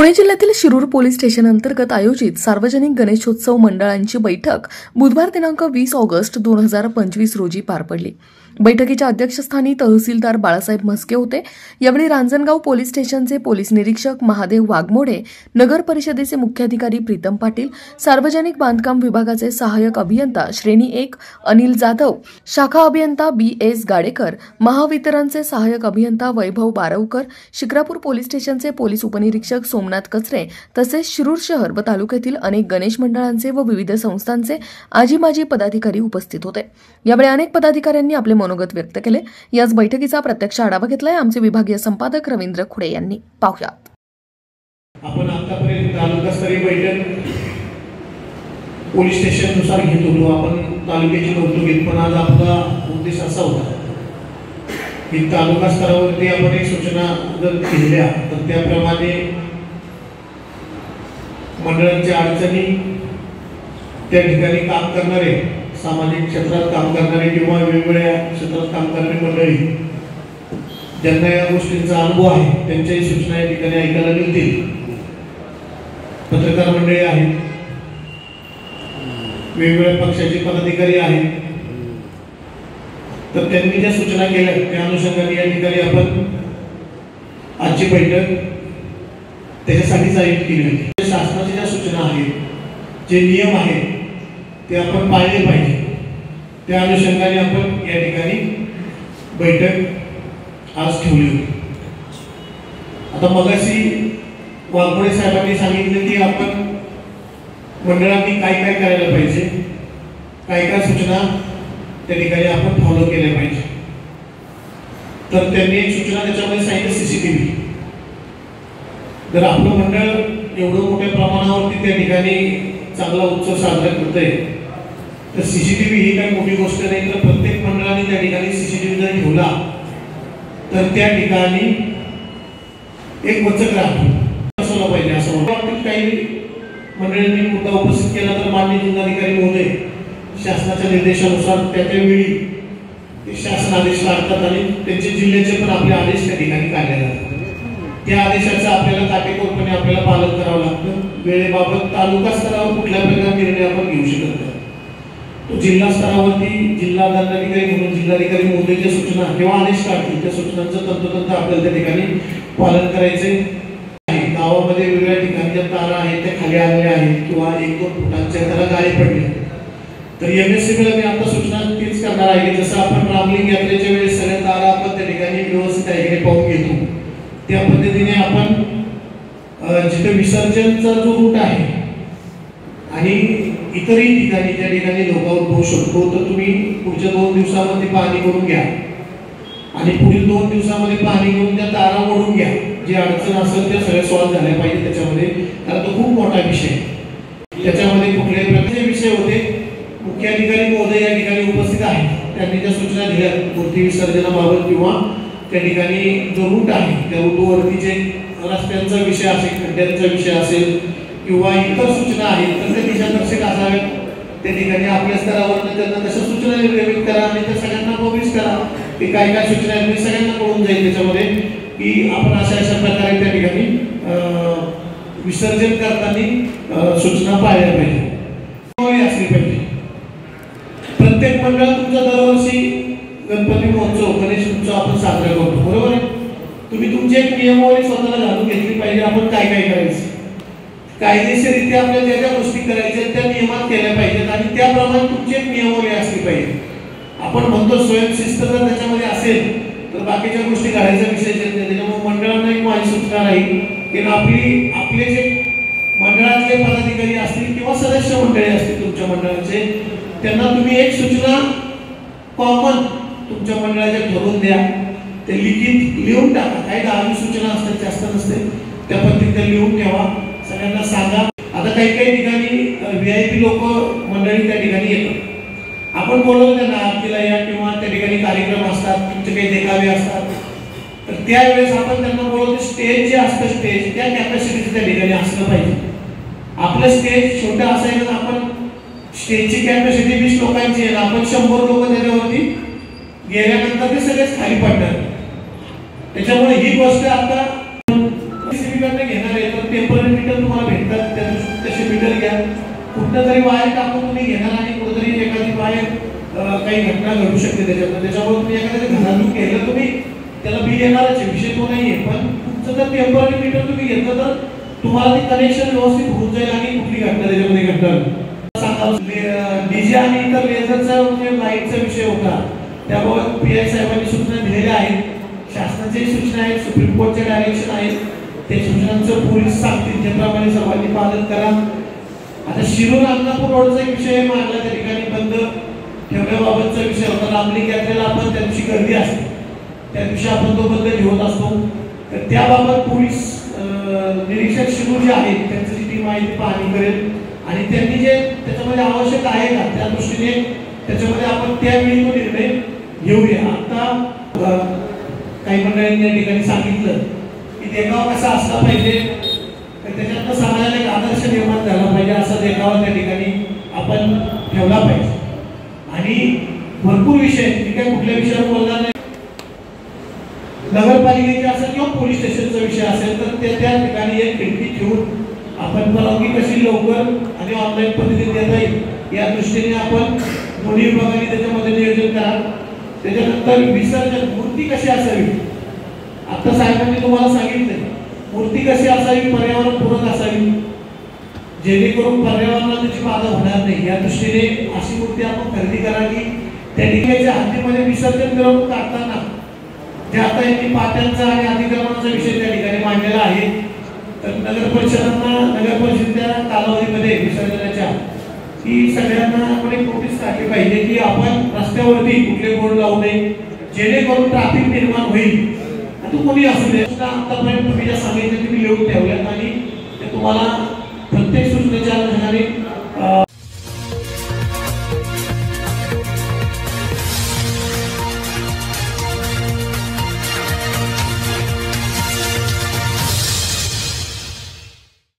पुणे जिल्ह्यातील Shirur police station अंतर्गत आयोजित सार्वजनिक गणेशोत्सव मंडळांची बैठक बुधवार दिनांक 20 ऑगस्ट 2025 रोजी पार पडली। बैठकीच्या अध्यक्षस्थानी तहसीलदार बाळासाहेब म्हस्के होते। यावेळी रांजणगाव पोलीस स्टेशनचे पोलीस निरीक्षक महादेव वाघमोडे, नगर परिषदेचे मुख्याधिकारी प्रीतम पाटील, सार्वजनिक बांधकाम विभागाचे सहाय्यक अभियंता श्रेणी 1 अनिल जाधव, शाखा अभियंता BS गाडेकर, महावितरणचे सहाय्यक अभियंता वैभव बारवकर, शिक्रापूर पोलीस स्टेशनचे पोलीस उपनिरीक्षक सोमनाथ कचरे तसेच शिरूर शहर व तालुक्यातील अनेक गणेश मंडळांचे व विविध संस्थांचे आजी माजी पदाधिकारी उपस्थित होते। यावेळी अनेक पदाधिकाऱ्यांनी आपले मनोगत व्यक्त केले। याच बैठकीचा प्रत्यक्ष आढावा घेतलाय आमचे विभागीय संपादक रवींद्र खुडे यांनी। पाहूयात। आपण आतापर्यंत तालुकास्तरीय बैठक पोलीस स्टेशन नुसार घेत होतो। आपण तालुक्याची नव्हतो घेत, पण आज आपला उद्देश असा होता की तालुका स्तरावरती आपण एक सूचना जर केल्या तर त्याप्रमाणे मंडळांच्या अडचणी, त्या ठिकाणी काम करणारे, सामाजिक क्षेत्रात काम करणारे किंवा वेगवेगळ्या क्षेत्रात काम करणारी मंडळी ज्यांना या गोष्टींचा अनुभव आहे त्यांच्याही सूचना या ठिकाणी ऐकायला मिळतील। पत्रकार मंडळी आहेत, वेगवेगळ्या पक्षाचे पदाधिकारी आहेत, तर त्यांनी ज्या सूचना केल्या त्या अनुषंगाने या ठिकाणी आपण आजची बैठक त्याच्यासाठीच आयोजित केली होती। शासनाच्या ज्या सूचना आहेत, जे नियम आहेत ते आपण पाळले पाहिजे, त्या अनुषंगाने आपण या ठिकाणी बैठक आज ठेवली होती। आता मगाशी वाघमोडे साहेबांनी सांगितले की आपण मंडळांनी काय काय करायला पाहिजे, काय काय सूचना त्या ठिकाणी आपण फॉलो केल्या पाहिजे। तर त्यांनी एक सूचना त्याच्यामध्ये सांगितलं CCTV। जर आपलं मंडळ एवढं मोठ्या प्रमाणावरती त्या ठिकाणी चांगला उत्सव साजरा करतंय तर CCTV ही काही मोठी गोष्ट नाही। तर प्रत्येक मंडळाने त्या ठिकाणी CCTV जर ठेवला तर त्या ठिकाणी एक वचक राहतो पाहिजे असं वाटतं। काही मंडळांनी मुद्दा उपस्थित केला तर माननीय जिल्हाधिकारी महोदय शासनाच्या निर्देशानुसार त्या वेळी शासन आदेश काढतात आणि त्यांचे जिल्ह्याचे पण आपले आदेश त्या ठिकाणी काढले जातात। त्या आदेशाचं आपल्याला काटेकोरपणे आपल्याला पालन करावं लागतं। वेळेबाबत तालुका स्तरावर कुठल्या प्रकारचे निर्णय आपण घेऊ शकत नाही। तो जिल्हा स्तरावरती जिल्हा दंडाधिकारी म्हणून जिल्हाधिकारी महोदयच्या सूचना किंवा आदेश काढतील त्या सूचनांचं तंतोतंत आपल्याला त्या ठिकाणी पालन करायचे आहे। गावामध्ये वेगवेगळ्या ठिकाणी ज्या तारा आहेत त्या खाली आलेल्या आहेत किंवा 1-2 फुटांच्या त्याला गाळे पडले तर MSCBला मी आता सूचना तीच करणार आहे की जसं आपण रामलिंग यात्रेच्या वेळेस सगळ्या तारा आपण त्या ठिकाणी व्यवस्थित आहे पाहून घेतो, त्या पद्धतीने आपण जिथे विसर्जनचा जो रूट आहे आणि इतरही ठिकाणी ज्या ठिकाणी लोकांवर होऊ शकतो तर तुम्ही पुढच्या 2 दिवसामध्ये पाहणी करून घ्या आणि पुढील 2 दिवसामध्ये पाहणी करून त्या तारा ओढून घ्या। जी अडचण असेल त्या सगळ्या सॉल्व्ह झाल्या पाहिजे त्याच्यामध्ये, कारण तो खूप मोठा विषय आहे। त्याच्यामध्ये कुठल्याही प्रकारचे विषय होते। मुख्याधिकारी महोदय या ठिकाणी उपस्थित आहेत, त्यांनी ज्या सूचना दिल्या मूर्ती विसर्जनाबाबत किंवा त्या ठिकाणी जो रूट आहे त्या रूटवरती जे रस्त्यांचा विषय असेल, खड्ड्यांचा विषय असेल किंवा इतर सूचना आहेत तर ते दिशादर्शक असाव्यात। त्या ठिकाणी आपल्या स्तरावर त्यांना तशा सूचना निर्गमित करा आणि त्या सगळ्यांना पब्लिश करा की काय काय सूचना आहेत, सगळ्यांना कळून जाईल त्याच्यामध्ये की आपण अशा प्रकारे त्या ठिकाणी विसर्जन करताना सूचना पाळल्या पाहिजे असली पाहिजे। प्रत्येक मंडळ तुमचा दरवर्षी गणपती महोत्सव, गणेश उत्सव आपण साजरा करतो, बरोबर आहे। तुम्ही तुमची एक नियमावली स्वतःला घालून घेतली पाहिजे। आपण काय काय करायचं, कायदेशीररित्या आपल्याला ज्या ज्या गोष्टी करायच्या त्या नियमात केल्या पाहिजेत आणि त्याप्रमाणे तुमची एक नियमावली असली पाहिजे। आपण म्हणतो स्वयंशिस्त जर त्याच्यामध्ये असेल तर बाकीच्या गोष्टी करायचा विषय नाही। त्याच्यामुळे मंडळांना एक माझी सूचना राहील की आपले जे मंडळातले पदाधिकारी असतील किंवा सदस्य मंडळी असतील तुमच्या मंडळाचे, त्यांना तुम्ही एक सूचना कॉमन तुमच्या मंडळाच्या ठरवून द्या। ते लिखित लिहून टाका, काही 10 सूचना असतात, जास्त नसते, त्या पद्धतीने लिहून ठेवा, सगळ्यांना सांगा। आता काही ठिकाणी VIP लोक मंडळी त्या ठिकाणी येतात, आपण बोलवलं त्यांना आरतीला या किंवा त्या ठिकाणी कार्यक्रम असतात, तुमचे काही देखावे असतात, तर त्यावेळेस आपण त्यांना बोलवतो स्टेज जे असतं स्टेज त्या कॅपॅसिटीचं त्या ठिकाणी असलं पाहिजे। आपलं स्टेज छोटं असायचं, आपण स्टेजची कॅपॅसिटी 20 लोकांची आहे, आपण 100 लोक त्याच्यावरती गेल्यानंतर ते सगळेच खाली पडणार। त्याच्यामुळे ही गोष्ट आता घेणार आहे तर पेपर कुठं तरी वायर टाकून तुम्ही घेणार आणि कुठेतरी एखादी वायर काही घटना घडू शकते त्याच्यामुळे तुम्ही एखाद्या घरातून केलं तुम्ही त्याला बिल येणारच आहे, विषय तो नाहीये. पण तुमचं जर टेम्पररी मीटर तुम्ही घेतलं तर तुम्हाला ते कनेक्शन व्यवस्थित होऊन जाईल आणि कुठली घटना त्याच्यामध्ये घडणार सांगा. डीजे आणि इतर लेझरचा म्हणजे लाईटचा विषय होता, त्याबाबत PI साहेबांनी सूचना दिलेल्या आहेत. शासनाच्या सूचना आहेत, सुप्रीम कोर्टचे डायरेक्शन आहेत. ते सूचनांचं पोलीस सांगतील त्याप्रमाणे सर्वांनी पालन करा. आता शिरूर अंगणापूर रोडचा एक विषय मांडला, त्या ठिकाणी बंद ठेवण्याबाबतचा विषय होता. रामलिंग यात्रेला आपण त्या दिवशी गर्दी असते, त्या दिवशी आपण तो बंद ठेवत असतो. तर त्याबाबत पोलीस निरीक्षक शिरूर जे आहेत त्यांची जी टीम आहे ती पाहणी करेल आणि त्यांनी जे त्याच्यामध्ये आवश्यक आहे का त्या दृष्टीने त्याच्यामध्ये आपण त्यावेळी तो निर्णय घेऊया. आता काही मंडळींनी या ठिकाणी सांगितलं की देखावा कसा असला पाहिजे, तर त्याच्यातनं समाजाला एक आदर्श निर्माण झाला पाहिजे, असा देखावा त्या ठिकाणी आपण ठेवला पाहिजे. आणि भरपूर विषय मी काय कुठल्या विषयावर बोलणार नाही, नगरपालिकेचे असेल किंवा पोलीस स्टेशनचा विषय असेल तर त्या ठिकाणी एक खिडकी ठेवून आपण परवानगी कशी लवकर आणि ऑनलाईन पद्धतीने देता येईल या दृष्टीने आपण दोन्ही विभागांनी त्याच्यामध्ये नियोजन करा. त्याच्यानंतर विसर्जन मूर्ती कशी असावी, आता साहेबांनी तुम्हाला सांगितलं मूर्ती कशी असावी, पर्यावरण पूरक असावी, जेणेकरून पर्यावरणाला त्याची बाधा होणार नाही या दृष्टीने अशी मूर्ती आपण खरेदी करा की त्या ठिकाणी हद्दीमध्ये विसर्जन मिरवणूक काढताना जे आता यांनी पाट्यांचा आणि अतिक्रमणाचा विषय त्या ठिकाणी मांडलेला आहे, तर नगर परिषदेच्या कालावधीमध्ये विसर्जनाच्या ही सगळ्यांना आपण एक नोटीस काढली पाहिजे की आपण रस्त्यावरती कुठले बोर्ड लावू नये जेणेकरून ट्रॅफिक निर्माण होईल. आता कोणी असू दे, आतापर्यंत तुम्ही ज्या सांगितलं तुम्ही लिहून ठेवल्यात आणि ते तुम्हाला